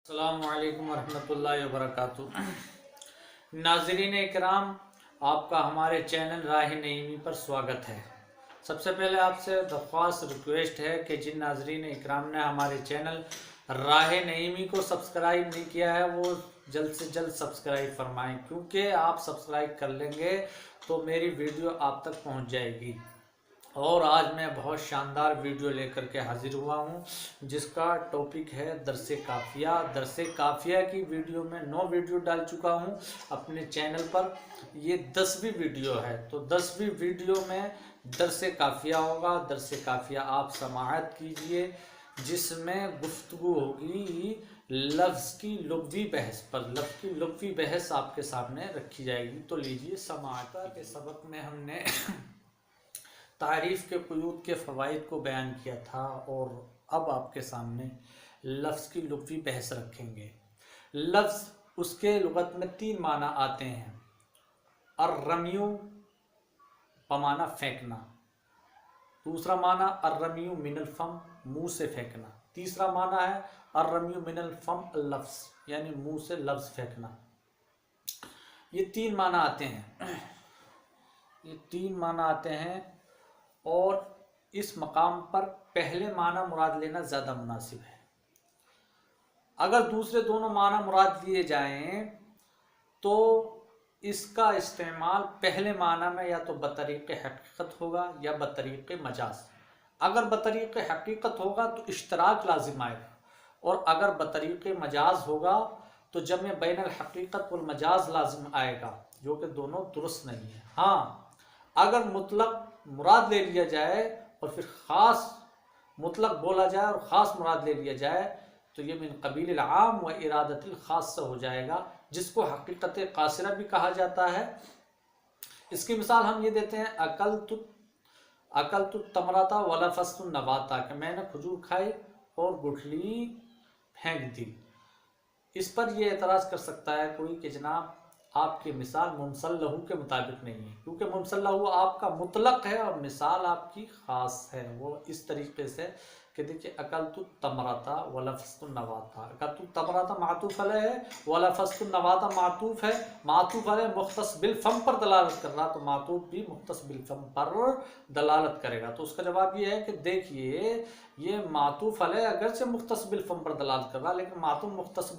अस्सलामु अलैकुम वरहमतुल्लाहि वबरकातुहू। नाज़रीन इकराम, आपका हमारे चैनल राह नईमी पर स्वागत है। सबसे पहले आपसे दरख्वास्त रिक्वेस्ट है कि जिन नाज़रीन इकराम ने हमारे चैनल राह नईमी को सब्सक्राइब नहीं किया है वो जल्द से जल्द सब्सक्राइब फरमाएं, क्योंकि आप सब्सक्राइब कर लेंगे तो मेरी वीडियो आप तक पहुंच जाएगी। और आज मैं बहुत शानदार वीडियो लेकर के हाजिर हुआ हूँ, जिसका टॉपिक है दरसे काफ़िया। दरसे काफ़िया की वीडियो में 9 वीडियो डाल चुका हूँ अपने चैनल पर। ये 10वीं वीडियो है, तो 10वीं वीडियो में दरसे काफ़िया होगा। दरसे काफ़िया आप समाअत कीजिए, जिसमें गुफ्तगू होगी लफ्ज़ की लुग़वी बहस पर। लफ्ज़ की लुग़वी बहस आपके सामने रखी जाएगी, तो लीजिए समाअत। के सबक में हमने तारीफ़ के क़ुयूद के फ़वाइद को बयान किया था, और अब आपके सामने लफ्ज़ की लुग़वी बहस रखेंगे। लफ्ज़ उसके लुग़त में 3 माना आते हैं। अर्रमियु बमाना फेंकना, दूसरा माना अर्रमियु मिनल फम, मुँह से फेंकना। तीसरा माना है अर्रमियु मिनल फम लफ्ज़, यानी मुँह से लफ्ज़ फेंकना। ये 3 माना आते हैं, ये 3 माना आते हैं। और इस मकाम पर पहले माना मुराद लेना ज़्यादा मुनासिब है। अगर दूसरे दोनों माना मुराद लिए जाएं तो इसका इस्तेमाल पहले माना में या तो बतरीक़ हकीकत होगा या बतरीक़ मजाज। अगर बतरीक़ हकीकत होगा तो इश्तराक लाजिम आएगा, और अगर बतरीक़ मजाज होगा तो जमे बैनल हकीकत वल मजाज लाजिम आएगा, जो कि दोनों दुरुस्त नहीं है। हाँ, अगर मुतलक मुराद ले लिया जाए और फिर ख़ास मुतलक बोला जाए और ख़ास मुराद ले लिया जाए तो ये मिन क़बील आम व इरादतिल ख़ास हो जाएगा, जिसको हकीकत क़ासिरा भी कहा जाता है। इसकी मिसाल हम ये देते हैं, अकल तु तमराता वला फस्तु नबाता, कि मैंने खजूर खाई और गुठली फेंक दी। इस पर यह एतराज़ कर सकता है कोई कि जनाब आपकी मिसाल मुमसल लहू के मुताबिक नहीं है, क्योंकि मुमसल लहू आपका मुतलक है और मिसाल आपकी ख़ास है। वो इस तरीके से कि देखिए, अकल तु तमराता व लफ़स्तु नवाता। अकल तु तमराता मातूफ़ अलैह है, व लफ़स्तु नवाता मातूफ़ है। मातूफ़ अलैह मुख्तस बिल फ़म पर दलालत कर रहा, तो मातूफ़ भी मुख्तस बिल फ़म पर दलालत करेगा। तो उसका जवाब ये है कि देखिए, ये मातूफ़ अलैह अगरचे मुख्तस बिल फ़म पर दलालत कर रहा, लेकिन मातूफ़ मुख्तस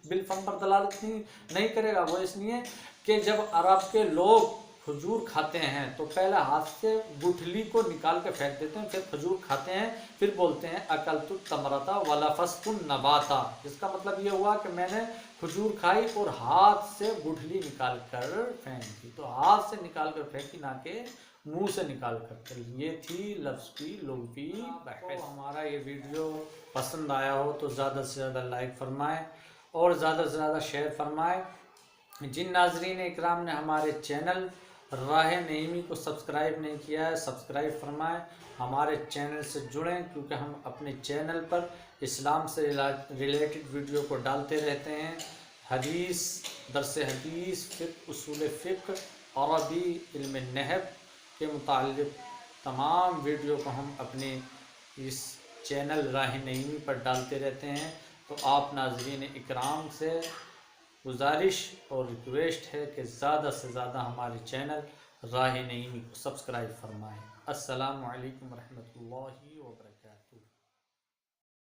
बिल फ़म पर दलालत नहीं करेगा। वो इसलिए कि जब अरब के लोग खजूर खाते हैं तो पहले हाथ से गुठली को निकाल के फेंक देते हैं, फिर खजूर खाते हैं, फिर बोलते हैं अकल तु तमरता वलफस्तु नबाता। जिसका मतलब ये हुआ कि मैंने खजूर खाई और हाथ से गुठली निकाल कर फेंकी। तो हाथ से निकाल कर फेंकी, ना कि मुंह से निकाल कर। ये थी लफ्ज़ की लुग़वी बहस। हमारा ये वीडियो पसंद आया हो तो ज़्यादा से ज़्यादा लाइक फरमाएँ और ज़्यादा से ज़्यादा शेयर फरमाएँ। जिन नाज़रीन इकराम ने हमारे चैनल राह नईमी को सब्सक्राइब नहीं किया है, सब्सक्राइब फरमाएं, हमारे चैनल से जुड़ें, क्योंकि हम अपने चैनल पर इस्लाम से रिलेटेड वीडियो को डालते रहते हैं। हदीस, दरसे हदीस, फ़िक़्ह, उसूल फ़िक़्ह, अरबी, इल्म नहव के मुताल्लिक़ तमाम वीडियो को हम अपने इस चैनल राह नईमी पर डालते रहते हैं। तो आप नाज़रीन इकराम से गुजारिश और रिक्वेस्ट है कि ज़्यादा से ज़्यादा हमारे चैनल राह नईमी को सब्सक्राइब फरमाएँ। अस्सलामु अलैकुम रहमतुल्लाहि व बरकातहू।